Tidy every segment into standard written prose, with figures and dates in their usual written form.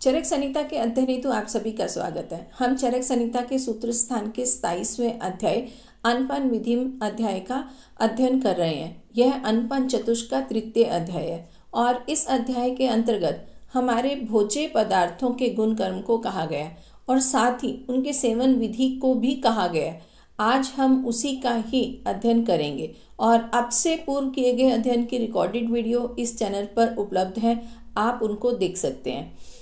चरक संहिता के अध्ययन हेतु आप सभी का स्वागत है। हम चरक संहिता के सूत्र स्थान के 27वें अध्याय अनपन विधि अध्याय का अध्ययन कर रहे हैं। यह अनपन चतुष्क का तृतीय अध्याय है और इस अध्याय के अंतर्गत हमारे भोज्य पदार्थों के गुण कर्म को कहा गया और साथ ही उनके सेवन विधि को भी कहा गया। आज हम उसी का ही अध्ययन करेंगे और अब से पूर्व किए गए अध्ययन की रिकॉर्डेड वीडियो इस चैनल पर उपलब्ध है, आप उनको देख सकते हैं।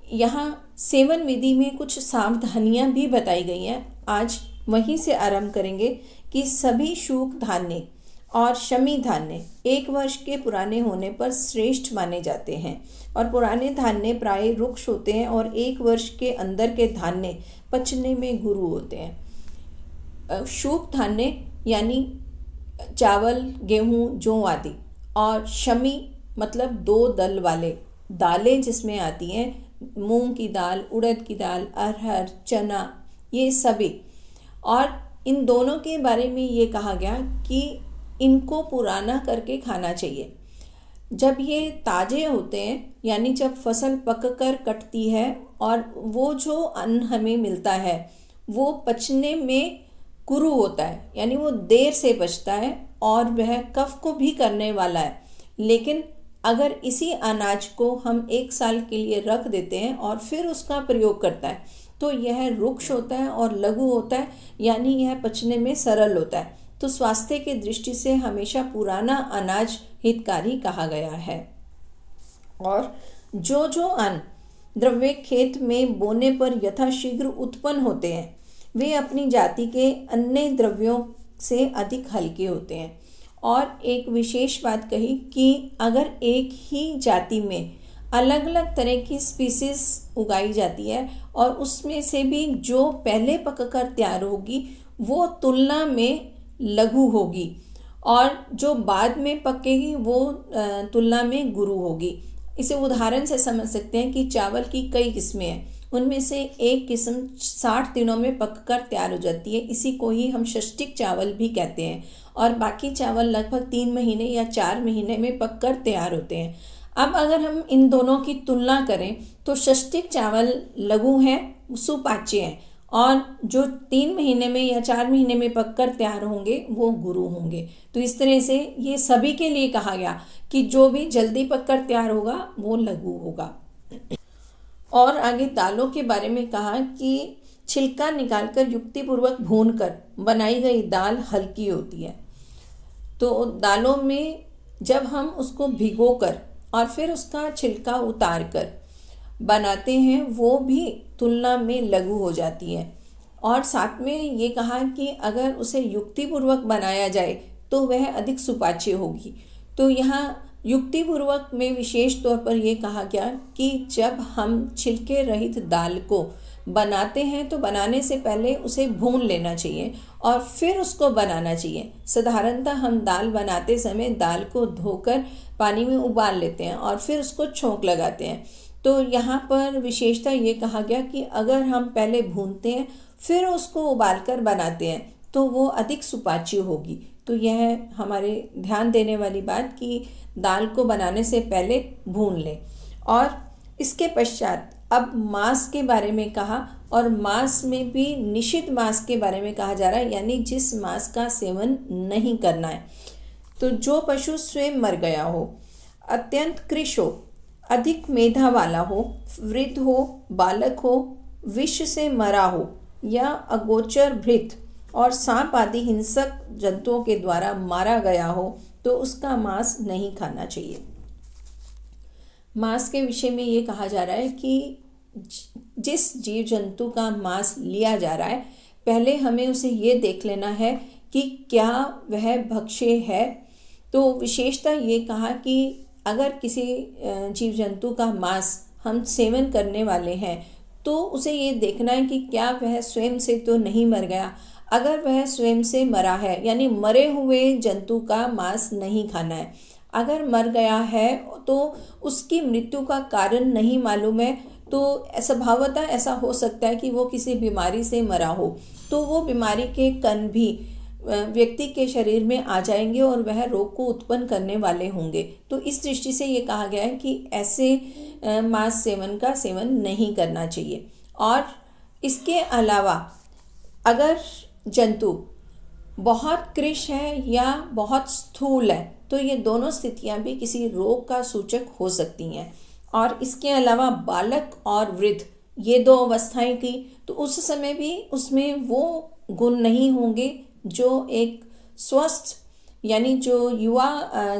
यहाँ सेवन विधि में कुछ सावधानियां भी बताई गई हैं। आज वहीं से आरंभ करेंगे कि सभी शूक धान्य और शमी धान्य 1 वर्ष के पुराने होने पर श्रेष्ठ माने जाते हैं और पुराने धान्य प्राय रुक्ष होते हैं और 1 वर्ष के अंदर के धान्य पचने में गुरु होते हैं। शूक धान्य यानी चावल, गेहूँ, जौ आदि और शमी मतलब 2 दल वाले दालें जिसमें आती हैं, मूंग की दाल, उड़द की दाल, अरहर, चना, ये सभी। और इन दोनों के बारे में ये कहा गया कि इनको पुराना करके खाना चाहिए। जब ये ताज़े होते हैं यानी जब फसल पककर कटती है और वो जो अन्न हमें मिलता है वो पचने में गुरु होता है, यानी वो देर से पचता है और वह कफ को भी करने वाला है। लेकिन अगर इसी अनाज को हम 1 साल के लिए रख देते हैं और फिर उसका प्रयोग करता है तो यह रुक्ष होता है और लघु होता है, यानी यह पचने में सरल होता है। तो स्वास्थ्य की दृष्टि से हमेशा पुराना अनाज हितकारी कहा गया है। और जो अन्न द्रव्य खेत में बोने पर यथाशीघ्र उत्पन्न होते हैं वे अपनी जाति के अन्य द्रव्यों से अधिक हल्के होते हैं। और एक विशेष बात कही कि अगर एक ही जाति में अलग अलग तरह की स्पीसीज उगाई जाती है और उसमें से भी जो पहले पककर तैयार होगी वो तुलना में लघु होगी और जो बाद में पकेगी वो तुलना में गुरु होगी। इसे उदाहरण से समझ सकते हैं कि चावल की कई किस्में हैं, उनमें से एक किस्म 60 दिनों में पककर तैयार हो जाती है, इसी को ही हम षष्टिक चावल भी कहते हैं। और बाकी चावल लगभग 3 महीने या 4 महीने में पककर तैयार होते हैं। अब अगर हम इन दोनों की तुलना करें तो षष्टिक चावल लघु हैं, सुपाच्य हैं और जो 3 महीने में या 4 महीने में पककर तैयार होंगे वो गुरु होंगे। तो इस तरह से ये सभी के लिए कहा गया कि जो भी जल्दी पककर तैयार होगा वो लघु होगा। और आगे दालों के बारे में कहा कि छिलका निकालकर युक्तिपूर्वक भूनकर बनाई गई दाल हल्की होती है। तो दालों में जब हम उसको भिगोकर और फिर उसका छिलका उतार कर बनाते हैं वो भी तुलना में लघु हो जाती है। और साथ में ये कहा कि अगर उसे युक्तिपूर्वक बनाया जाए तो वह अधिक सुपाच्य होगी। तो यहाँ युक्तिपूर्वक में विशेष तौर पर यह कहा गया कि जब हम छिलके रहित दाल को बनाते हैं तो बनाने से पहले उसे भून लेना चाहिए और फिर उसको बनाना चाहिए। साधारणतः हम दाल बनाते समय दाल को धोकर पानी में उबाल लेते हैं और फिर उसको छोंक लगाते हैं। तो यहाँ पर विशेषता ये कहा गया कि अगर हम पहले भूनते हैं फिर उसको उबालकर बनाते हैं तो वो अधिक सुपाच्य होगी। तो यह हमारे ध्यान देने वाली बात कि दाल को बनाने से पहले भून लें। और इसके पश्चात अब मांस के बारे में कहा और मांस में भी निषिद्ध मांस के बारे में कहा जा रहा है, यानी जिस मांस का सेवन नहीं करना है। तो जो पशु स्वयं मर गया हो, अत्यंत कृश हो, अधिक मेधा वाला हो, वृद्ध हो, बालक हो, विष से मरा हो या अगोचर भृत और सांप आदि हिंसक जंतुओं के द्वारा मारा गया हो तो उसका मांस नहीं खाना चाहिए। मांस के विषय में ये कहा जा रहा है कि जिस जीव जंतु का मांस लिया जा रहा है पहले हमें उसे ये देख लेना है कि क्या वह भक्ष्य है। तो विशेषता ये कहा कि अगर किसी जीव जंतु का मांस हम सेवन करने वाले हैं तो उसे ये देखना है कि क्या वह स्वयं से तो नहीं मर गया। अगर वह स्वयं से मरा है यानी मरे हुए जंतु का मांस नहीं खाना है। अगर मर गया है तो उसकी मृत्यु का कारण नहीं मालूम है तो स्वभावतः ऐसा हो सकता है कि वो किसी बीमारी से मरा हो, तो वो बीमारी के कण भी व्यक्ति के शरीर में आ जाएंगे और वह रोग को उत्पन्न करने वाले होंगे। तो इस दृष्टि से ये कहा गया है कि ऐसे मांस सेवन का सेवन नहीं करना चाहिए। और इसके अलावा अगर जंतु बहुत कृश है या बहुत स्थूल है तो ये दोनों स्थितियां भी किसी रोग का सूचक हो सकती हैं। और इसके अलावा बालक और वृद्ध, ये दो अवस्थाएं की, तो उस समय भी उसमें वो गुण नहीं होंगे जो एक स्वस्थ यानी जो युवा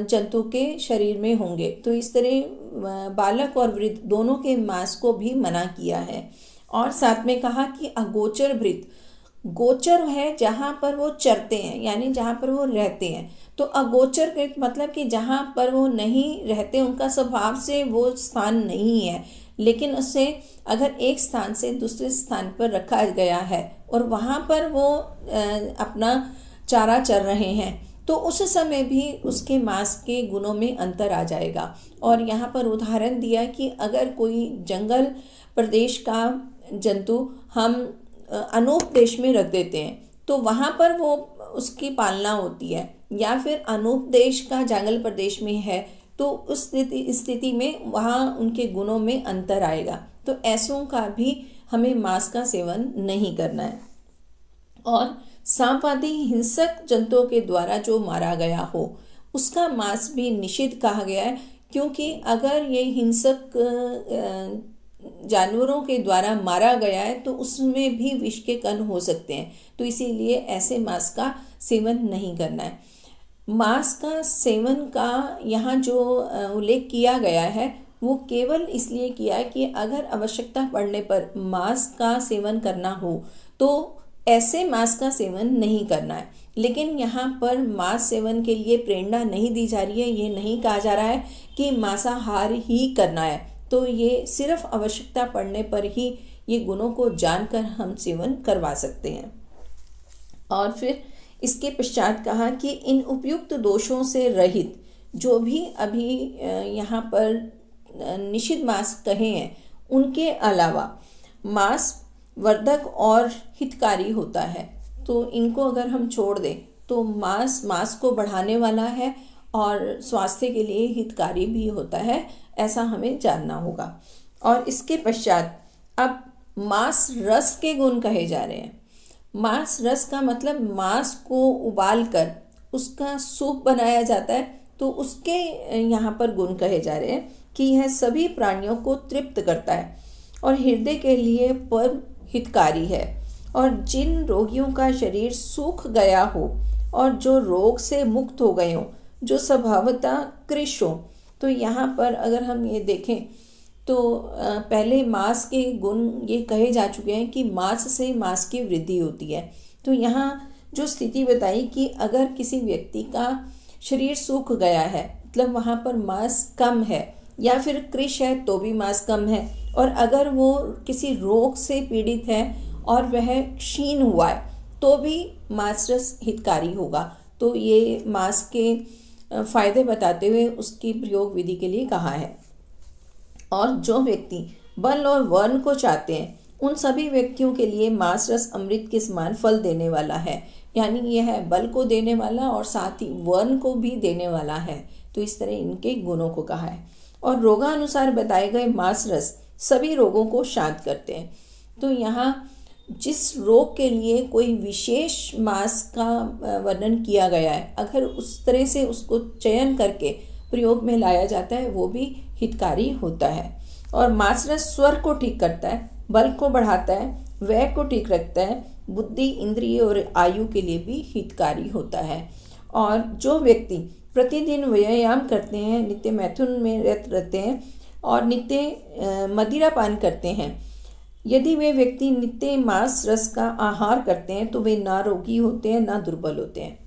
जंतु के शरीर में होंगे। तो इस तरह बालक और वृद्ध दोनों के मांस को भी मना किया है। और साथ में कहा कि अगोचर वृद्ध, गोचर है जहाँ पर वो चरते हैं यानी जहाँ पर वो रहते हैं। तो अगोचर कृत मतलब कि जहाँ पर वो नहीं रहते, उनका स्वभाव से वो स्थान नहीं है, लेकिन उसे अगर एक स्थान से दूसरे स्थान पर रखा गया है और वहाँ पर वो अपना चारा चर रहे हैं, तो उस समय भी उसके मांस के गुणों में अंतर आ जाएगा। और यहाँ पर उदाहरण दिया कि अगर कोई जंगल प्रदेश का जंतु हम अनूप देश में रख देते हैं तो वहाँ पर वो उसकी पालना होती है, या फिर अनूप देश का जंगल प्रदेश में है तो उस स्थिति में वहाँ उनके गुणों में अंतर आएगा। तो ऐसों का भी हमें मांस का सेवन नहीं करना है। और सांप आदि हिंसक जंतुओं के द्वारा जो मारा गया हो उसका मांस भी निषिद्ध कहा गया है, क्योंकि अगर ये हिंसक जानवरों के द्वारा मारा गया है तो उसमें भी विष के कण हो सकते हैं। तो इसीलिए ऐसे मांस का सेवन नहीं करना है। मांस का सेवन का यहाँ जो उल्लेख किया गया है वो केवल इसलिए किया है कि अगर आवश्यकता पड़ने पर मांस का सेवन करना हो तो ऐसे मांस का सेवन नहीं करना है। लेकिन यहाँ पर मांस सेवन के लिए प्रेरणा नहीं दी जा रही है। ये नहीं कहा जा रहा है कि मांसाहार ही करना है। तो ये सिर्फ आवश्यकता पड़ने पर ही ये गुणों को जानकर हम सेवन करवा सकते हैं। और फिर इसके पश्चात कहा कि इन उपयुक्त दोषों से रहित जो भी अभी यहाँ पर निषिद्ध मांस कहे हैं उनके अलावा मांस वर्धक और हितकारी होता है। तो इनको अगर हम छोड़ दें तो मांस को बढ़ाने वाला है और स्वास्थ्य के लिए हितकारी भी होता है, ऐसा हमें जानना होगा। और इसके पश्चात अब मांस रस के गुण कहे जा रहे हैं। मांस रस का मतलब मांस को उबाल कर उसका सूप बनाया जाता है, तो उसके यहाँ पर गुण कहे जा रहे हैं कि यह सभी प्राणियों को तृप्त करता है और हृदय के लिए परम हितकारी है। और जिन रोगियों का शरीर सूख गया हो और जो रोग से मुक्त हो गए हों, जो स्वभावतः कृश हो, तो यहाँ पर अगर हम ये देखें तो पहले मांस के गुण ये कहे जा चुके हैं कि मांस से मांस की वृद्धि होती है। तो यहाँ जो स्थिति बताई कि अगर किसी व्यक्ति का शरीर सूख गया है, मतलब वहाँ पर मांस कम है, या फिर कृश है तो भी मांस कम है, और अगर वो किसी रोग से पीड़ित है और वह क्षीण हुआ है तो भी मांस रस हितकारी होगा। तो ये मांस के फायदे बताते हुए उसकी प्रयोग विधि के लिए कहा है। और जो व्यक्ति बल और वर्ण को चाहते हैं उन सभी व्यक्तियों के लिए मांस रस अमृत के समान फल देने वाला है। यानी यह है बल को देने वाला और साथ ही वर्ण को भी देने वाला है। तो इस तरह इनके गुणों को कहा है। और रोगानुसार बताए गए मांस रस सभी रोगों को शांत करते हैं। तो यहाँ जिस रोग के लिए कोई विशेष मांस का वर्णन किया गया है, अगर उस तरह से उसको चयन करके प्रयोग में लाया जाता है वो भी हितकारी होता है। और मांस रस स्वर को ठीक करता है, बल को बढ़ाता है, व्यय को ठीक रखता है, बुद्धि, इंद्रिय और आयु के लिए भी हितकारी होता है। और जो व्यक्ति प्रतिदिन व्यायाम करते हैं, नित्य मैथुन में रहते हैं और नित्य मदिरा पान करते हैं, यदि वे व्यक्ति नित्य मांस रस का आहार करते हैं तो वे ना रोगी होते हैं ना दुर्बल होते हैं।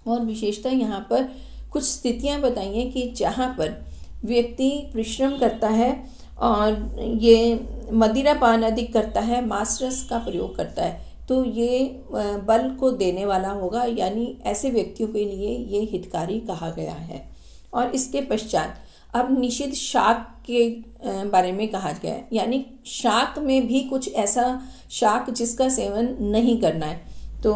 और विशेषता यहाँ पर कुछ स्थितियाँ बताई हैं कि जहाँ पर व्यक्ति परिश्रम करता है और ये मदिरा पान अधिक करता है, मांस रस का प्रयोग करता है, तो ये बल को देने वाला होगा। यानी ऐसे व्यक्तियों के लिए ये हितकारी कहा गया है। और इसके पश्चात अब निषिद्ध शाक के बारे में कहा गया है। यानी शाक में भी कुछ ऐसा शाक जिसका सेवन नहीं करना है। तो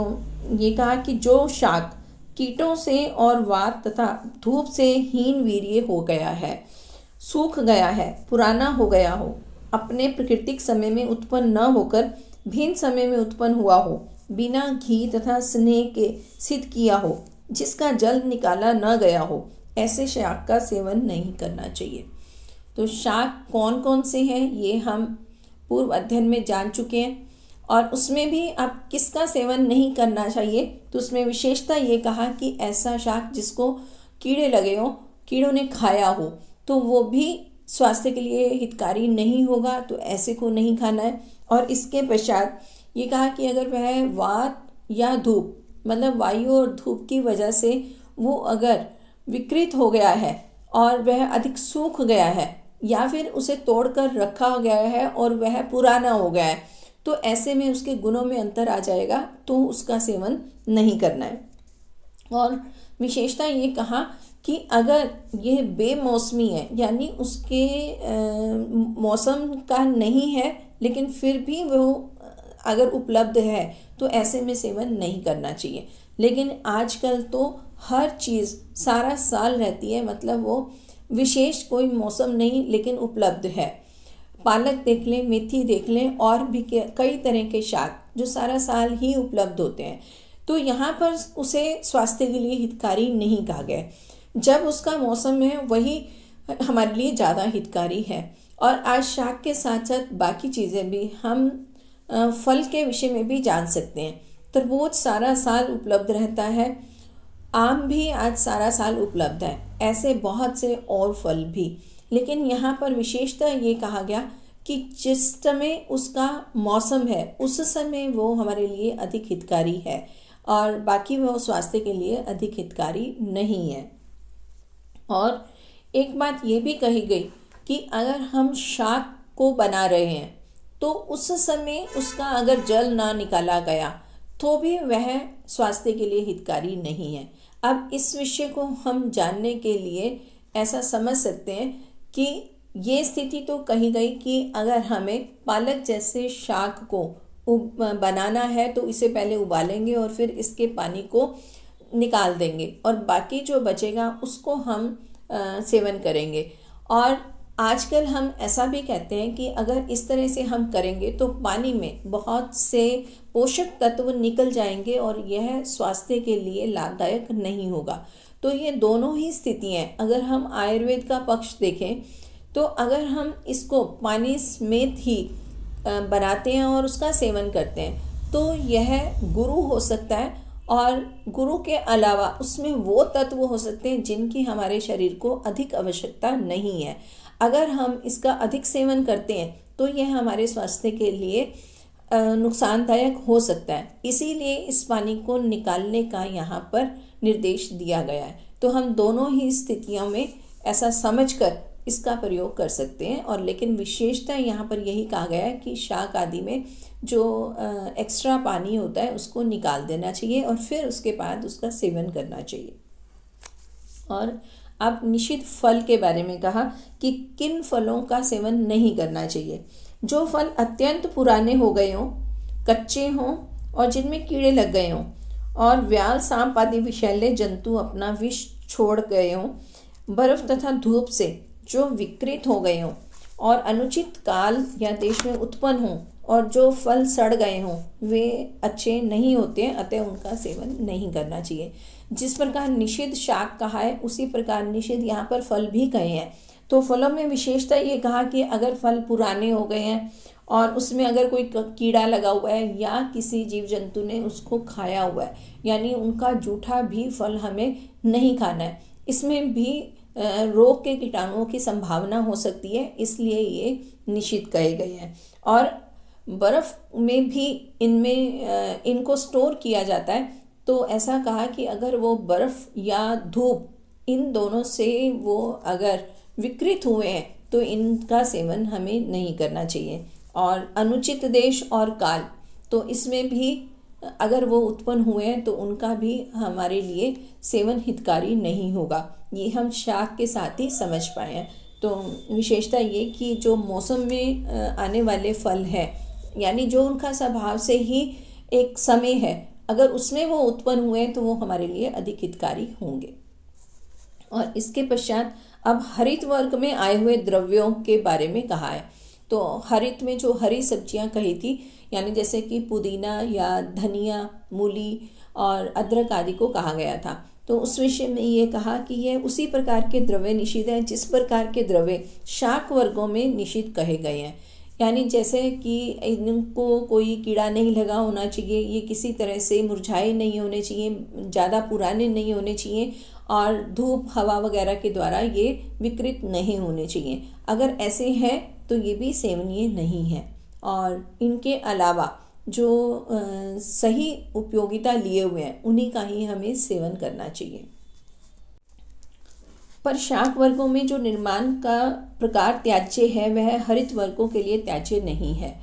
ये कहा कि जो शाक कीटों से और वात तथा धूप से हीन वीर्य हो गया है, सूख गया है, पुराना हो गया हो, अपने प्राकृतिक समय में उत्पन्न न होकर भिन्न समय में उत्पन्न हुआ हो, बिना घी तथा स्नेह के सिद्ध किया हो, जिसका जल निकाला न गया हो, ऐसे शाक का सेवन नहीं करना चाहिए। तो शाक कौन कौन से हैं ये हम पूर्व अध्ययन में जान चुके हैं, और उसमें भी अब किसका सेवन नहीं करना चाहिए, तो उसमें विशेषता ये कहा कि ऐसा शाक जिसको कीड़े लगे हों, कीड़ों ने खाया हो, तो वो भी स्वास्थ्य के लिए हितकारी नहीं होगा, तो ऐसे को नहीं खाना है। और इसके पश्चात ये कहा कि अगर वह वात या धूप मतलब वायु और धूप की वजह से वो अगर विकृत हो गया है और वह अधिक सूख गया है, या फिर उसे तोड़कर रखा गया है और वह पुराना हो गया है, तो ऐसे में उसके गुणों में अंतर आ जाएगा, तो उसका सेवन नहीं करना है। और विशेषता ये कहा कि अगर यह बेमौसमी है, यानी उसके मौसम का नहीं है, लेकिन फिर भी वो अगर उपलब्ध है तो ऐसे में सेवन नहीं करना चाहिए। लेकिन आजकल तो हर चीज़ सारा साल रहती है, मतलब वो विशेष कोई मौसम नहीं लेकिन उपलब्ध है। पालक देख लें, मेथी देख लें, और भी कई तरह के शाक जो सारा साल ही उपलब्ध होते हैं, तो यहाँ पर उसे स्वास्थ्य के लिए हितकारी नहीं कहा गया। जब उसका मौसम है वही हमारे लिए ज़्यादा हितकारी है। और आज शाक के साथ साथ बाकी चीज़ें भी हम फल के विषय में भी जान सकते हैं। तरबूज सारा साल उपलब्ध रहता है, आम भी आज सारा साल उपलब्ध है, ऐसे बहुत से और फल भी। लेकिन यहाँ पर विशेषता ये कहा गया कि जिस समय उसका मौसम है उस समय वो हमारे लिए अधिक हितकारी है, और बाकी वो स्वास्थ्य के लिए अधिक हितकारी नहीं है। और एक बात ये भी कही गई कि अगर हम शाक को बना रहे हैं तो उस समय उसका अगर जल ना निकाला गया तो भी वह स्वास्थ्य के लिए हितकारी नहीं है। अब इस विषय को हम जानने के लिए ऐसा समझ सकते हैं कि ये स्थिति तो कही गई कि अगर हमें पालक जैसे शाक को बनाना है तो इसे पहले उबालेंगे और फिर इसके पानी को निकाल देंगे, और बाकी जो बचेगा उसको हम सेवन करेंगे। और आजकल हम ऐसा भी कहते हैं कि अगर इस तरह से हम करेंगे तो पानी में बहुत से पोषक तत्व निकल जाएंगे और यह स्वास्थ्य के लिए लाभदायक नहीं होगा। तो ये दोनों ही स्थितियाँ, अगर हम आयुर्वेद का पक्ष देखें तो अगर हम इसको पानी समेत ही बनाते हैं और उसका सेवन करते हैं तो यह गुरु हो सकता है, और गुरु के अलावा उसमें वो तत्व हो सकते हैं जिनकी हमारे शरीर को अधिक आवश्यकता नहीं है। अगर हम इसका अधिक सेवन करते हैं तो यह हमारे स्वास्थ्य के लिए नुकसानदायक हो सकता है। इसीलिए इस पानी को निकालने का यहाँ पर निर्देश दिया गया है। तो हम दोनों ही स्थितियों में ऐसा समझकर इसका प्रयोग कर सकते हैं। और लेकिन विशेषता यहाँ पर यही कहा गया है कि शाक आदि में जो एक्स्ट्रा पानी होता है उसको निकाल देना चाहिए और फिर उसके बाद उसका सेवन करना चाहिए। और अब निषिद्ध फल के बारे में कहा कि किन फलों का सेवन नहीं करना चाहिए। जो फल अत्यंत पुराने हो गए हों, कच्चे हों और जिनमें कीड़े लग गए हों, और व्याल, सांप आदि विषैले जंतु अपना विष छोड़ गए हों, बर्फ तथा धूप से जो विकृत हो गए हों और अनुचित काल या देश में उत्पन्न हों, और जो फल सड़ गए हों, वे अच्छे नहीं होते हैं, अतः उनका सेवन नहीं करना चाहिए। जिस प्रकार निषिद्ध शाक कहा है उसी प्रकार निषिद्ध यहाँ पर फल भी कहे हैं। तो फलों में विशेषता ये कहा कि अगर फल पुराने हो गए हैं और उसमें अगर कोई कीड़ा लगा हुआ है या किसी जीव जंतु ने उसको खाया हुआ है, यानी उनका जूठा भी फल हमें नहीं खाना है। इसमें भी रोग के कीटाणुओं की संभावना हो सकती है, इसलिए ये निषिद्ध कहे गए हैं। और बर्फ़ में भी इनको स्टोर किया जाता है, तो ऐसा कहा कि अगर वो बर्फ़ या धूप इन दोनों से वो अगर विकृत हुए हैं तो इनका सेवन हमें नहीं करना चाहिए। और अनुचित देश और काल, तो इसमें भी अगर वो उत्पन्न हुए हैं तो उनका भी हमारे लिए सेवन हितकारी नहीं होगा। ये हम शाक के साथ ही समझ पाए हैं। तो विशेषता ये कि जो मौसम में आने वाले फल हैं, यानी जो उनका स्वभाव से ही एक समय है, अगर उसमें वो उत्पन्न हुए तो वो हमारे लिए अधिक हितकारी होंगे। और इसके पश्चात अब हरित वर्ग में आए हुए द्रव्यों के बारे में कहा है। तो हरित में जो हरी सब्जियां कही थी, यानी जैसे कि पुदीना या धनिया, मूली और अदरक आदि को कहा गया था। तो उस विषय में ये कहा कि यह उसी प्रकार के द्रव्य निषिद्ध हैं जिस प्रकार के द्रव्य शाक वर्गों में निषिद्ध कहे गए हैं। यानी जैसे कि इनको कोई कीड़ा नहीं लगा होना चाहिए, ये किसी तरह से मुरझाए नहीं होने चाहिए, ज़्यादा पुराने नहीं होने चाहिए और धूप हवा वगैरह के द्वारा ये विकृत नहीं होने चाहिए। अगर ऐसे हैं तो ये भी सेवनीय नहीं है। और इनके अलावा जो सही उपयोगिता लिए हुए हैं उन्हीं का ही हमें सेवन करना चाहिए। पर शाक वर्गों में जो निर्माण का प्रकार त्याज्य है वह हरित वर्गों के लिए त्याज्य नहीं है।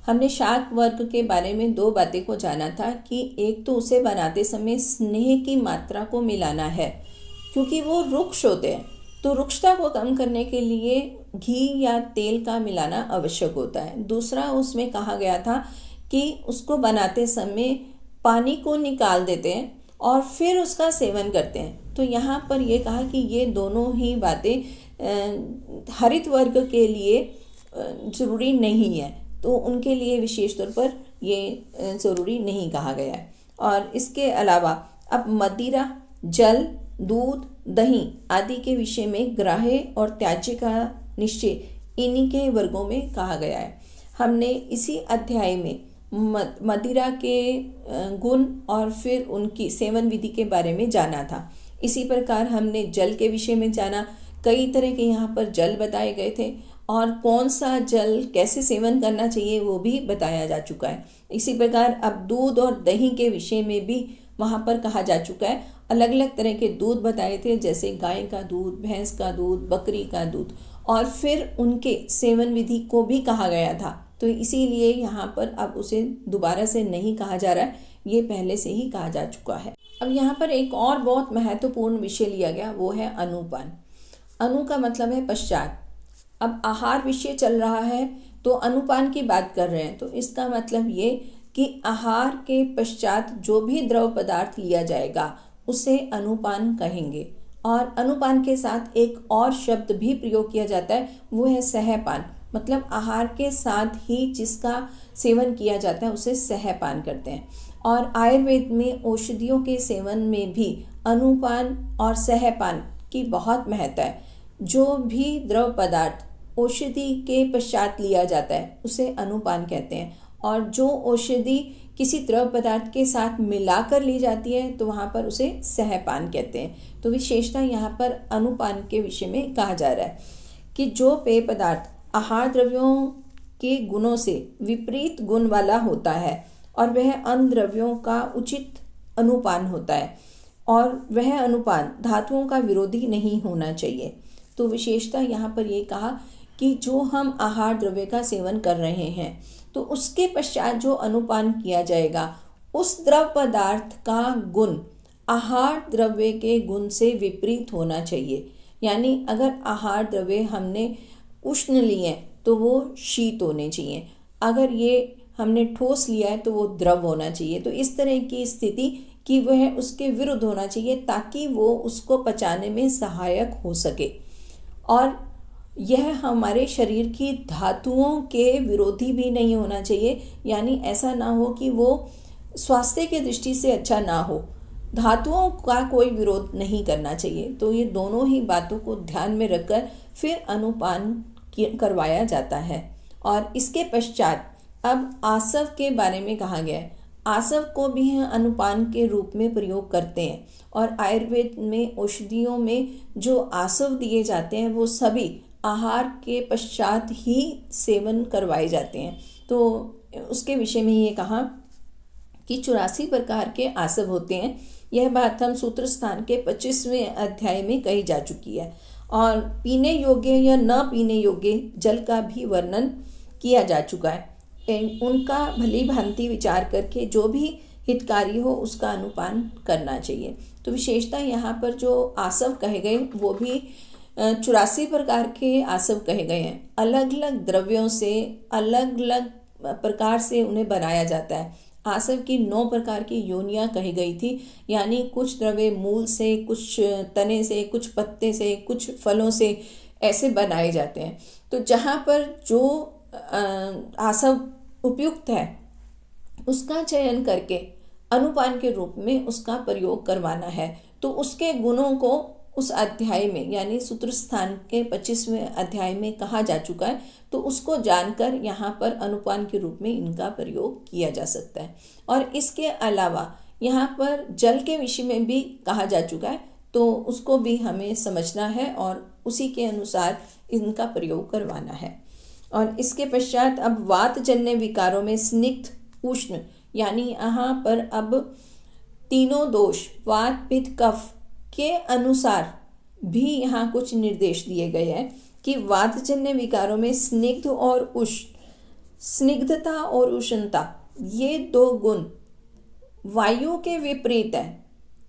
हमने शाक वर्ग के बारे में दो बातें को जाना था कि एक तो उसे बनाते समय स्नेह की मात्रा को मिलाना है, क्योंकि वो रुक्ष होते हैं, तो रुक्षता को कम करने के लिए घी या तेल का मिलाना आवश्यक होता है। दूसरा उसमें कहा गया था कि उसको बनाते समय पानी को निकाल देते हैं और फिर उसका सेवन करते हैं। तो यहाँ पर ये कहा कि ये दोनों ही बातें हरित वर्ग के लिए ज़रूरी नहीं है, तो उनके लिए विशेष तौर पर ये ज़रूरी नहीं कहा गया है। और इसके अलावा अब मदिरा, जल, दूध, दही आदि के विषय में ग्राह्य और त्याज्य का निश्चय इन्हीं के वर्गों में कहा गया है। हमने इसी अध्याय में मदिरा के गुण और फिर उनकी सेवन विधि के बारे में जाना था। इसी प्रकार हमने जल के विषय में जाना। कई तरह के यहाँ पर जल बताए गए थे और कौन सा जल कैसे सेवन करना चाहिए वो भी बताया जा चुका है। इसी प्रकार अब दूध और दही के विषय में भी वहाँ पर कहा जा चुका है। अलग अलग तरह के दूध बताए थे, जैसे गाय का दूध, भैंस का दूध, बकरी का दूध, और फिर उनके सेवन विधि को भी कहा गया था। तो इसीलिए यहाँ पर अब उसे दोबारा से नहीं कहा जा रहा है, ये पहले से ही कहा जा चुका है। अब यहाँ पर एक और बहुत महत्वपूर्ण विषय लिया गया, वो है अनुपान। अनु का मतलब है पश्चात। अब आहार विषय चल रहा है तो अनुपान की बात कर रहे हैं, तो इसका मतलब ये कि आहार के पश्चात जो भी द्रव पदार्थ लिया जाएगा उसे अनुपान कहेंगे। और अनुपान के साथ एक और शब्द भी प्रयोग किया जाता है, वो है सहपान। मतलब आहार के साथ ही जिसका सेवन किया जाता है उसे सहपान करते हैं। और आयुर्वेद में औषधियों के सेवन में भी अनुपान और सहपान की बहुत महत्व है। जो भी द्रव पदार्थ औषधि के पश्चात लिया जाता है उसे अनुपान कहते हैं, और जो औषधि किसी द्रव पदार्थ के साथ मिलाकर ली जाती है तो वहाँ पर उसे सहपान कहते हैं। तो विशेषता यहाँ पर अनुपान के विषय में कहा जा रहा है कि जो पेय पदार्थ आहार द्रव्यों के गुणों से विपरीत गुण वाला होता है और वह अन्य द्रव्यों का उचित अनुपान होता है, और वह अनुपान धातुओं का विरोधी नहीं होना चाहिए। तो विशेषता यहाँ पर ये कहा कि जो हम आहार द्रव्य का सेवन कर रहे हैं तो उसके पश्चात जो अनुपान किया जाएगा उस द्रव पदार्थ का गुण आहार द्रव्य के गुण से विपरीत होना चाहिए। यानी अगर आहार द्रव्य हमने उष्ण लिए तो वो शीत होने चाहिए, अगर ये हमने ठोस लिया है तो वो द्रव होना चाहिए। तो इस तरह की स्थिति कि वह उसके विरुद्ध होना चाहिए ताकि वो उसको पचाने में सहायक हो सके, और यह हमारे शरीर की धातुओं के विरोधी भी नहीं होना चाहिए। यानी ऐसा ना हो कि वो स्वास्थ्य की दृष्टि से अच्छा ना हो, धातुओं का कोई विरोध नहीं करना चाहिए। तो ये दोनों ही बातों को ध्यान में रखकर फिर अनुपान करवाया जाता है। और इसके पश्चात अब आसव के बारे में कहा गया है। आसव को भी अनुपान के रूप में प्रयोग करते हैं, और आयुर्वेद में औषधियों में जो आसव दिए जाते हैं वो सभी आहार के पश्चात ही सेवन करवाए जाते हैं। तो उसके विषय में ये कहा कि 84 प्रकार के आसव होते हैं। यह बात हम सूत्र स्थान के 25वें अध्याय में कही जा चुकी है। और पीने योग्य या न पीने योग्य जल का भी वर्णन किया जा चुका है। उनका भली भांति विचार करके जो भी हितकारी हो उसका अनुपान करना चाहिए। तो विशेषता यहाँ पर जो आसव कहे गए वो भी 84 प्रकार के आसव कहे गए हैं। अलग अलग द्रव्यों से अलग अलग प्रकार से उन्हें बनाया जाता है। आसव की 9 प्रकार की योनियां कही गई थी, यानी कुछ द्रव्य मूल से, कुछ तने से, कुछ पत्ते से, कुछ फलों से ऐसे बनाए जाते हैं। तो जहाँ पर जो आसव उपयुक्त है उसका चयन करके अनुपान के रूप में उसका प्रयोग करवाना है। तो उसके गुणों को उस अध्याय में यानी सूत्र स्थान के 25वें अध्याय में कहा जा चुका है, तो उसको जानकर यहाँ पर अनुपान के रूप में इनका प्रयोग किया जा सकता है। और इसके अलावा यहाँ पर जल के विषय में भी कहा जा चुका है, तो उसको भी हमें समझना है और उसी के अनुसार इनका प्रयोग करवाना है। और इसके पश्चात अब वातजन्य विकारों में स्निग्ध, उष्ण, यानी यहाँ पर अब तीनों दोष वात, पित्त, कफ के अनुसार भी यहाँ कुछ निर्देश दिए गए हैं कि वातजन्य विकारों में स्निग्ध और उष्ण, स्निग्धता और उष्णता ये 2 गुण वायु के विपरीत है,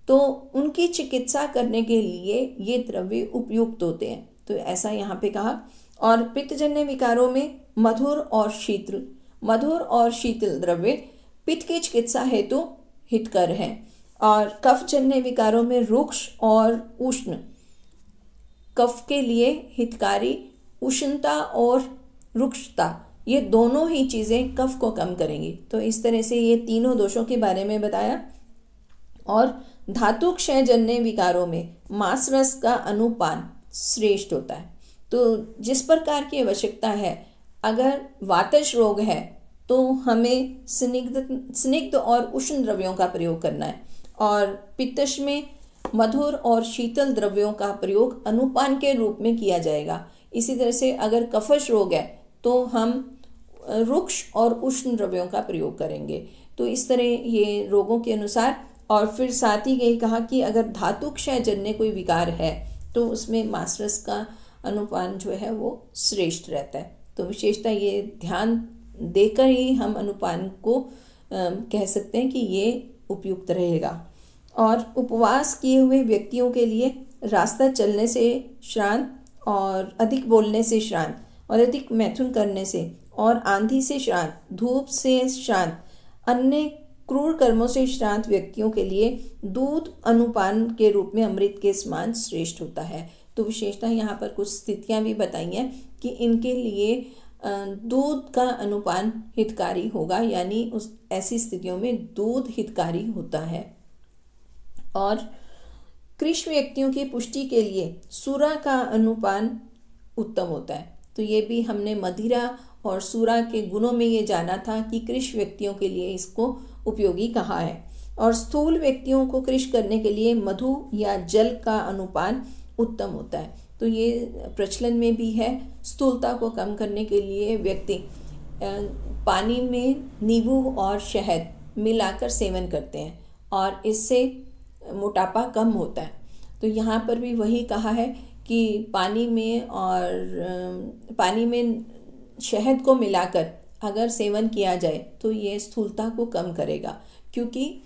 तो उनकी चिकित्सा करने के लिए ये द्रव्य उपयुक्त होते हैं। तो ऐसा यहाँ पे कहा। और पित्तजन्य विकारों में मधुर और शीतल द्रव्य पित्त की चिकित्सा हेतु हितकर हैं। और कफजन्य विकारों में रुक्ष और उष्ण कफ के लिए हितकारी, उष्णता और रुक्षता ये दोनों ही चीज़ें कफ को कम करेंगी। तो इस तरह से ये तीनों दोषों के बारे में बताया। और धातु क्षयजन्य विकारों में मांस रस का अनुपान श्रेष्ठ होता है। तो जिस प्रकार की आवश्यकता है, अगर वातज रोग है तो हमें स्निग्ध और उष्ण द्रव्यों का प्रयोग करना है, और पित्तश में मधुर और शीतल द्रव्यों का प्रयोग अनुपान के रूप में किया जाएगा। इसी तरह से अगर कफश रोग है तो हम रुक्ष और उष्ण द्रव्यों का प्रयोग करेंगे। तो इस तरह ये रोगों के अनुसार। और फिर साथ ही यही कहा कि अगर धातु क्षय जन्य कोई विकार है तो उसमें मांसरस का अनुपान जो है वो श्रेष्ठ रहता है। तो विशेषता ये ध्यान देकर ही हम अनुपान को कह सकते हैं कि ये उपयुक्त रहेगा। और उपवास किए हुए व्यक्तियों के लिए रास्ता चलने से श्रांत, और अधिक बोलने से श्रांत, और अधिक मैथुन करने से, और आंधी से श्रांत, धूप से श्रांत, अन्य क्रूर कर्मों से श्रांत व्यक्तियों के लिए दूध अनुपान के रूप में अमृत के समान श्रेष्ठ होता है। तो विशेषता यहाँ पर कुछ स्थितियाँ भी बताई हैं कि इनके लिए दूध का अनुपान हितकारी होगा, यानी उस ऐसी स्थितियों में दूध हितकारी होता है। और कृष्ण व्यक्तियों की पुष्टि के लिए सूरा का अनुपान उत्तम होता है। तो ये भी हमने मदिरा और सूरा के गुणों में ये जाना था कि कृष्ण व्यक्तियों के लिए इसको उपयोगी कहा है। और स्थूल व्यक्तियों को कृष्ण करने के लिए मधु या जल का अनुपान उत्तम होता है। तो ये प्रचलन में भी है। स्थूलता को कम करने के लिए व्यक्ति पानी में नींबू और शहद मिलाकर सेवन करते हैं और इससे मोटापा कम होता है। तो यहाँ पर भी वही कहा है कि पानी में शहद को मिलाकर अगर सेवन किया जाए तो ये स्थूलता को कम करेगा, क्योंकि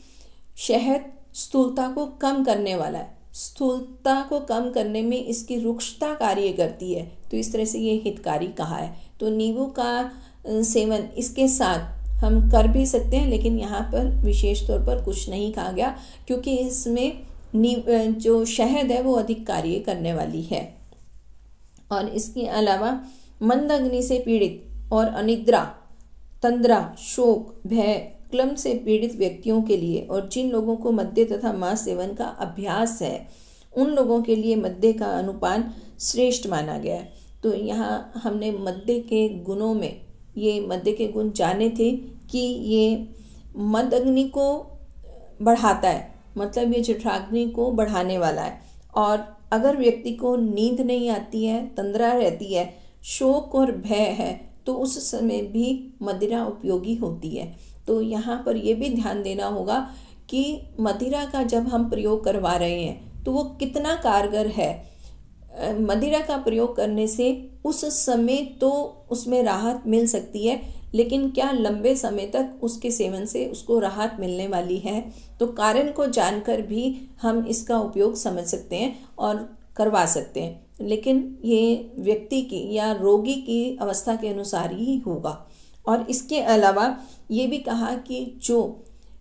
शहद स्थूलता को कम करने वाला है। स्थूलता को कम करने में इसकी रुक्षता कार्य करती है, तो इस तरह से ये हितकारी कहा है। तो नींबू का सेवन इसके साथ हम कर भी सकते हैं, लेकिन यहाँ पर विशेष तौर पर कुछ नहीं कहा गया, क्योंकि इसमें जो शहद है वो अधिक कार्य करने वाली है। और इसके अलावा मंद अग्नि से पीड़ित और अनिद्रा, तंद्रा, शोक, भय, क्लम से पीड़ित व्यक्तियों के लिए, और जिन लोगों को मद्य तथा मांस सेवन का अभ्यास है उन लोगों के लिए मद्य का अनुपान श्रेष्ठ माना गया है। तो यहाँ हमने मद्य के गुणों में ये मद्य के गुण जाने थे कि ये मद अग्नि को बढ़ाता है, मतलब ये जठराग्नि को बढ़ाने वाला है। और अगर व्यक्ति को नींद नहीं आती है, तंद्रा रहती है, शोक और भय है, तो उस समय भी मदिरा उपयोगी होती है। तो यहाँ पर यह भी ध्यान देना होगा कि मदिरा का जब हम प्रयोग करवा रहे हैं तो वो कितना कारगर है। मदिरा का प्रयोग करने से उस समय तो उसमें राहत मिल सकती है, लेकिन क्या लंबे समय तक उसके सेवन से उसको राहत मिलने वाली है? तो कारण को जानकर भी हम इसका उपयोग समझ सकते हैं और करवा सकते हैं, लेकिन ये व्यक्ति की या रोगी की अवस्था के अनुसार ही होगा। और इसके अलावा ये भी कहा कि जो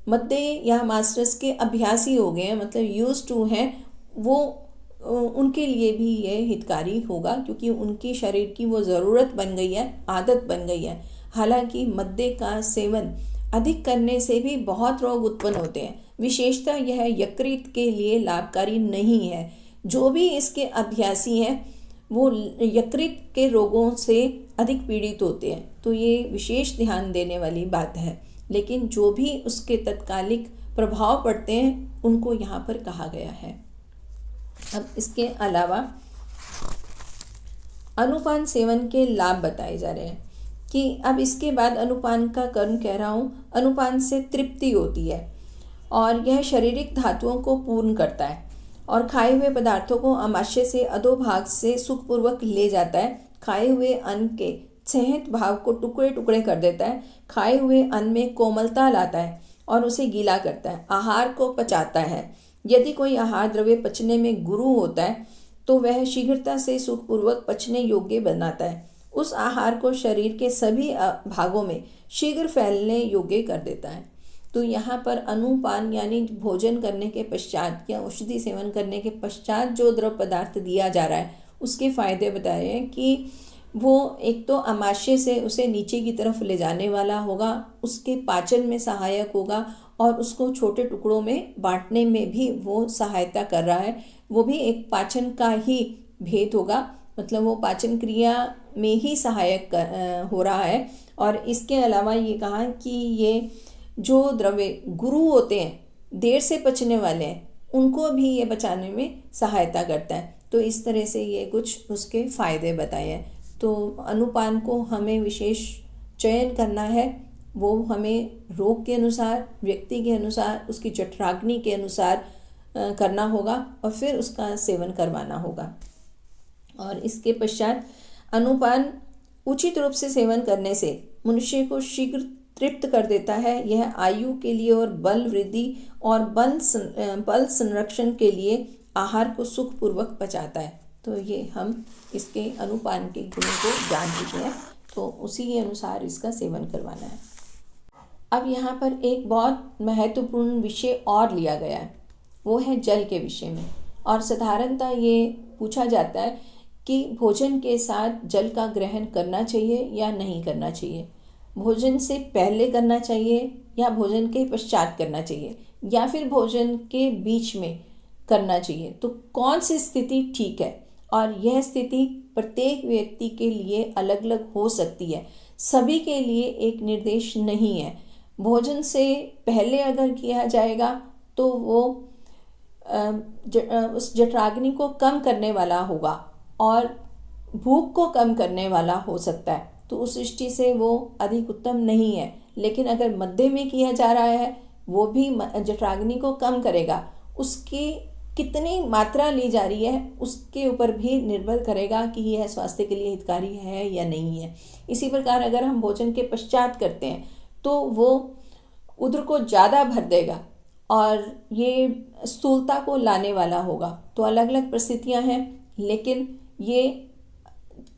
मद्य या मास्टर्स के अभ्यासी हो गए हैं, मतलब यूज टू हैं, वो उनके लिए भी ये हितकारी होगा, क्योंकि उनकी शरीर की वो ज़रूरत बन गई है, आदत बन गई है। हालांकि मद्य का सेवन अधिक करने से भी बहुत रोग उत्पन्न होते हैं। विशेषतः यह यकृत के लिए लाभकारी नहीं है। जो भी इसके अभ्यासी हैं वो यकृत के रोगों से अधिक पीड़ित होते हैं, तो ये विशेष ध्यान देने वाली बात है। लेकिन जो भी उसके तत्कालिक प्रभाव पड़ते हैं उनको यहाँ पर कहा गया है। अब इसके अलावा अनुपान सेवन के लाभ बताए जा रहे हैं कि अब इसके बाद अनुपान का कर्म कह रहा हूँ। अनुपान से तृप्ति होती है और यह शारीरिक धातुओं को पूर्ण करता है और खाए हुए पदार्थों को आमाशय से अधोभाग से सुखपूर्वक ले जाता है। खाए हुए अन्न के संहित भाव को टुकड़े टुकड़े कर देता है। खाए हुए अन्न में कोमलता लाता है और उसे गीला करता है। आहार को पचाता है। यदि कोई आहार द्रव्य पचने में गुरु होता है तो वह शीघ्रता से सुखपूर्वक पचने योग्य बनाता है। उस आहार को शरीर के सभी भागों में शीघ्र फैलने योग्य कर देता है। तो यहाँ पर अनुपान यानी भोजन करने के पश्चात या औषधि सेवन करने के पश्चात जो द्रव पदार्थ दिया जा रहा है उसके फायदे बताए हैं कि वो एक तो आमाशय से उसे नीचे की तरफ ले जाने वाला होगा, उसके पाचन में सहायक होगा और उसको छोटे टुकड़ों में बांटने में भी वो सहायता कर रहा है। वो भी एक पाचन का ही भेद होगा, मतलब वो पाचन क्रिया में ही सहायक हो रहा है। और इसके अलावा ये कहा कि ये जो द्रव्य गुरु होते हैं, देर से पचने वाले हैं, उनको भी ये पचाने में सहायता करता है। तो इस तरह से ये कुछ उसके फायदे बताए हैं। तो अनुपान को हमें विशेष चयन करना है, वो हमें रोग के अनुसार, व्यक्ति के अनुसार, उसकी जठराग्नि के अनुसार करना होगा और फिर उसका सेवन करवाना होगा। और इसके पश्चात अनुपान उचित रूप से सेवन करने से मनुष्य को शीघ्र तृप्त कर देता है। यह आयु के लिए और बल वृद्धि और बल संरक्षण के लिए आहार को सुखपूर्वक पचाता है। तो ये हम इसके अनुपान के गुणों को जान चुके हैं, तो उसी के अनुसार इसका सेवन करवाना है। अब यहाँ पर एक बहुत महत्वपूर्ण विषय और लिया गया है, वो है जल के विषय में। और साधारणतः ये पूछा जाता है कि भोजन के साथ जल का ग्रहण करना चाहिए या नहीं करना चाहिए, भोजन से पहले करना चाहिए या भोजन के पश्चात करना चाहिए या फिर भोजन के बीच में करना चाहिए। तो कौन सी स्थिति ठीक है? और यह स्थिति प्रत्येक व्यक्ति के लिए अलग अलग हो सकती है, सभी के लिए एक निर्देश नहीं है। भोजन से पहले अगर किया जाएगा तो वो उस जठराग्नि को कम करने वाला होगा और भूख को कम करने वाला हो सकता है, तो उस दृष्टि से वो अधिक उत्तम नहीं है। लेकिन अगर मध्य में किया जा रहा है वो भी जठराग्नि को कम करेगा। उसकी कितनी मात्रा ली जा रही है उसके ऊपर भी निर्भर करेगा कि यह स्वास्थ्य के लिए हितकारी है या नहीं है। इसी प्रकार अगर हम भोजन के पश्चात करते हैं तो वो उदर को ज़्यादा भर देगा और ये स्थूलता को लाने वाला होगा। तो अलग अलग परिस्थितियां हैं, लेकिन ये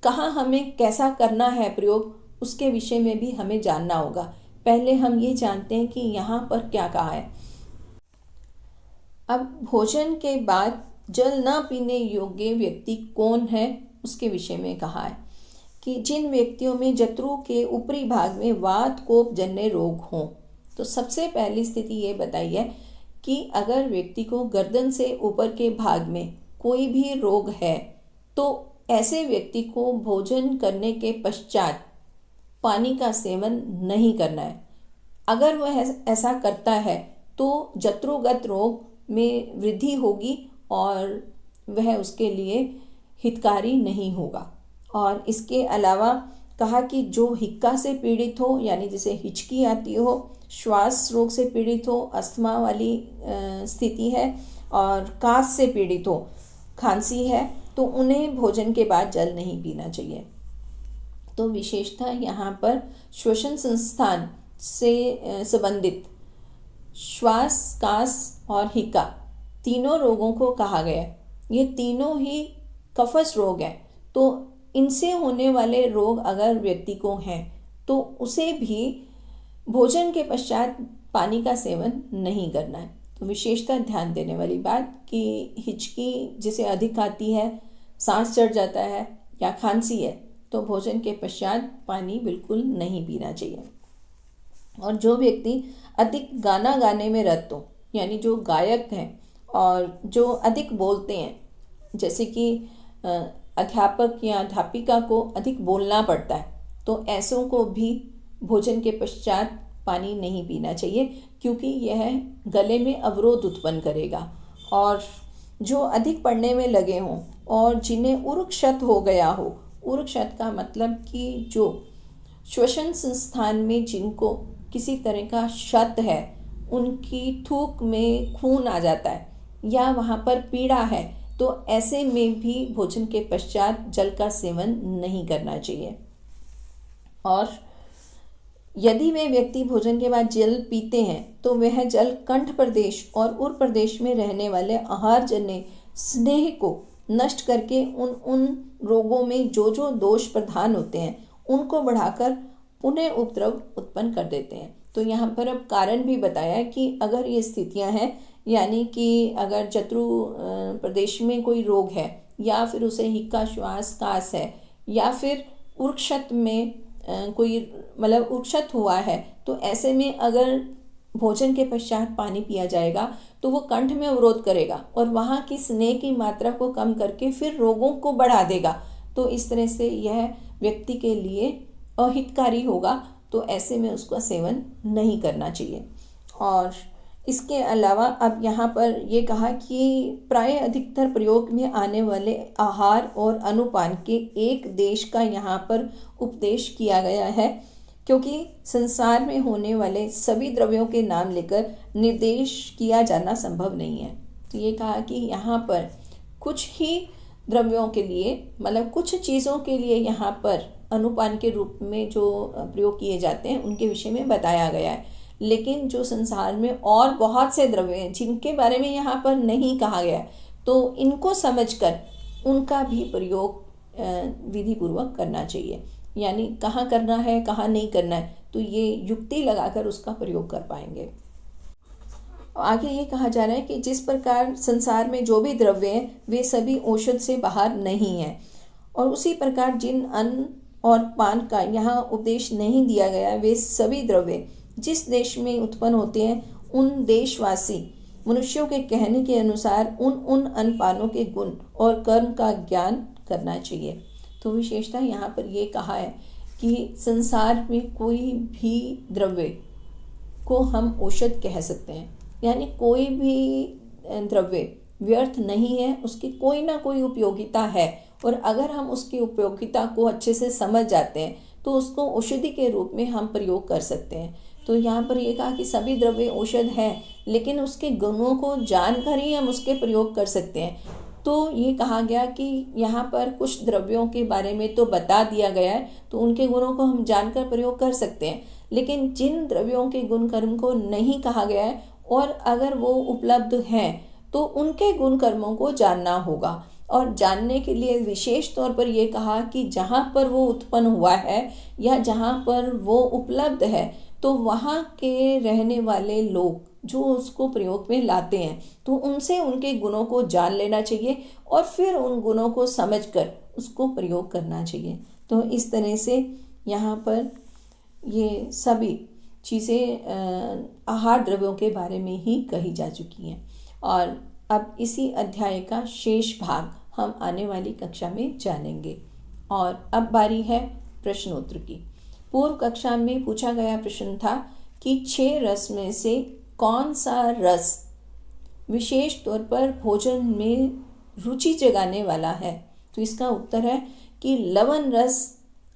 कहाँ हमें कैसा करना है प्रयोग, उसके विषय में भी हमें जानना होगा। पहले हम ये जानते हैं कि यहाँ पर क्या कहा है। अब भोजन के बाद जल न पीने योग्य व्यक्ति कौन है, उसके विषय में कहा है कि जिन व्यक्तियों में जठरों के ऊपरी भाग में वात कोप जन्य रोग हों। तो सबसे पहली स्थिति ये बताई है कि अगर व्यक्ति को गर्दन से ऊपर के भाग में कोई भी रोग है तो ऐसे व्यक्ति को भोजन करने के पश्चात पानी का सेवन नहीं करना है। अगर वह ऐसा करता है तो जठरोगत रोग में वृद्धि होगी और वह उसके लिए हितकारी नहीं होगा। और इसके अलावा कहा कि जो हिक्का से पीड़ित हो, यानी जिसे हिचकी आती हो, श्वास रोग से पीड़ित हो, अस्थमा वाली स्थिति है और कास से पीड़ित हो, खांसी है, तो उन्हें भोजन के बाद जल नहीं पीना चाहिए। तो विशेषतः यहाँ पर श्वसन संस्थान से संबंधित श्वास, कास और हिक्का तीनों रोगों को कहा गया। ये तीनों ही कफस रोग हैं, तो इनसे होने वाले रोग अगर व्यक्ति को हैं तो उसे भी भोजन के पश्चात पानी का सेवन नहीं करना है। तो विशेषता ध्यान देने वाली बात कि हिचकी जिसे अधिक आती है, सांस चढ़ जाता है या खांसी है, तो भोजन के पश्चात पानी बिल्कुल नहीं पीना चाहिए। और जो व्यक्ति अधिक गाना गाने में रत हो, यानी जो गायक हैं और जो अधिक बोलते हैं, जैसे कि अध्यापक या अध्यापिका को अधिक बोलना पड़ता है, तो ऐसों को भी भोजन के पश्चात पानी नहीं पीना चाहिए, क्योंकि यह गले में अवरोध उत्पन्न करेगा। और जो अधिक पढ़ने में लगे हों और जिन्हें उर्क्षत हो गया हो, उर्क्षत का मतलब कि जो श्वसन संस्थान में जिनको किसी तरह का क्षत है, उनकी थूक में खून आ जाता है या वहाँ पर पीड़ा है, तो ऐसे में भी भोजन के पश्चात जल का सेवन नहीं करना चाहिए। और यदि वे व्यक्ति भोजन के बाद जल पीते हैं तो वह जल कंठ प्रदेश और उर प्रदेश में रहने वाले आहारजन्य स्नेह को नष्ट करके उन रोगों में जो जो दोष प्रधान होते हैं उनको बढ़ाकर पुनः उपद्रव उत्पन्न कर देते हैं। तो यहाँ पर अब कारण भी बताया कि अगर ये स्थितियाँ हैं, यानी कि अगर जत्रु प्रदेश में कोई रोग है या फिर उसे हिक्का श्वास कास है या फिर उर्क्षत में कोई मतलब उर्क्षत हुआ है, तो ऐसे में अगर भोजन के पश्चात पानी पिया जाएगा तो वो कंठ में अवरोध करेगा और वहाँ की स्नेह की मात्रा को कम करके फिर रोगों को बढ़ा देगा। तो इस तरह से यह व्यक्ति के लिए अहितकारी होगा, तो ऐसे में उसका सेवन नहीं करना चाहिए। और इसके अलावा अब यहाँ पर ये कहा कि प्राय अधिकतर प्रयोग में आने वाले आहार और अनुपान के एक देश का यहाँ पर उपदेश किया गया है, क्योंकि संसार में होने वाले सभी द्रव्यों के नाम लेकर निर्देश किया जाना संभव नहीं है। तो ये कहा कि यहाँ पर कुछ ही द्रव्यों के लिए, मतलब कुछ चीज़ों के लिए यहाँ पर अनुपान के रूप में जो प्रयोग किए जाते हैं उनके विषय में बताया गया है, लेकिन जो संसार में और बहुत से द्रव्य हैं जिनके बारे में यहाँ पर नहीं कहा गया है, तो इनको समझकर उनका भी प्रयोग विधि पूर्वक करना चाहिए। यानी कहाँ करना है कहाँ नहीं करना है, तो ये युक्ति लगाकर उसका प्रयोग कर पाएंगे। आगे ये कहा जा रहा है कि जिस प्रकार संसार में जो भी द्रव्य हैं वे सभी औषध से बाहर नहीं हैं, और उसी प्रकार जिन अन्न और पान का यहाँ उपदेश नहीं दिया गया, वे सभी द्रव्य जिस देश में उत्पन्न होते हैं उन देशवासी मनुष्यों के कहने के अनुसार उन अन्न पानों के गुण और कर्म का ज्ञान करना चाहिए। तो विशेषता यहाँ पर ये कहा है कि संसार में कोई भी द्रव्य को हम औषध कह सकते हैं, यानी कोई भी द्रव्य व्यर्थ नहीं है, उसकी कोई ना कोई उपयोगिता है, और अगर हम उसकी उपयोगिता को अच्छे से समझ जाते हैं तो उसको औषधि के रूप में हम प्रयोग कर सकते हैं। तो यहाँ पर ये कहा कि सभी द्रव्य औषध हैं, लेकिन उसके गुणों को जानकर ही हम उसके प्रयोग कर सकते हैं। तो ये कहा गया कि यहाँ पर कुछ द्रव्यों के बारे में तो बता दिया गया है, तो उनके गुणों को हम जानकर प्रयोग कर सकते हैं, लेकिन जिन द्रव्यों के गुण कर्म को नहीं कहा गया है और अगर वो उपलब्ध हैं तो उनके गुण कर्मों को जानना होगा। और जानने के लिए विशेष तौर पर ये कहा कि जहाँ पर वो उत्पन्न हुआ है या जहाँ पर वो उपलब्ध है, तो वहाँ के रहने वाले लोग जो उसको प्रयोग में लाते हैं, तो उनसे उनके गुणों को जान लेना चाहिए और फिर उन गुणों को समझकर उसको प्रयोग करना चाहिए। तो इस तरह से यहाँ पर ये सभी चीज़ें आहार द्रव्यों के बारे में ही कही जा चुकी हैं। और अब इसी अध्याय का शेष भाग हम आने वाली कक्षा में जानेंगे। और अब बारी है प्रश्नोत्तर की। पूर्व कक्षा में पूछा गया प्रश्न था कि 6 रस में से कौन सा रस विशेष तौर पर भोजन में रुचि जगाने वाला है। तो इसका उत्तर है कि लवण रस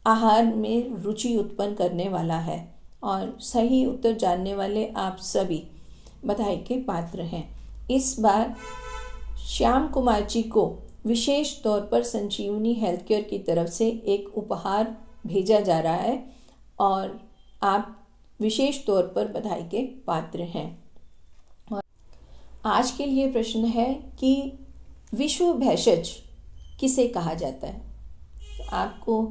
आहार में रुचि उत्पन्न करने वाला है। और सही उत्तर जानने वाले आप सभी बधाई के पात्र हैं। इस बार श्याम कुमार जी को विशेष तौर पर संजीवनी हेल्थ केयर की तरफ से एक उपहार भेजा जा रहा है और आप विशेष तौर पर बधाई के पात्र हैं। और आज के लिए प्रश्न है कि विश्व भेषज किसे कहा जाता है। आपको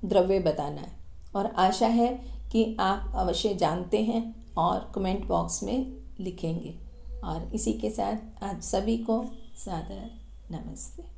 द्रव्य बताना है और आशा है कि आप अवश्य जानते हैं और कमेंट बॉक्स में लिखेंगे। और इसी के साथ आप सभी को सादर नमस्ते।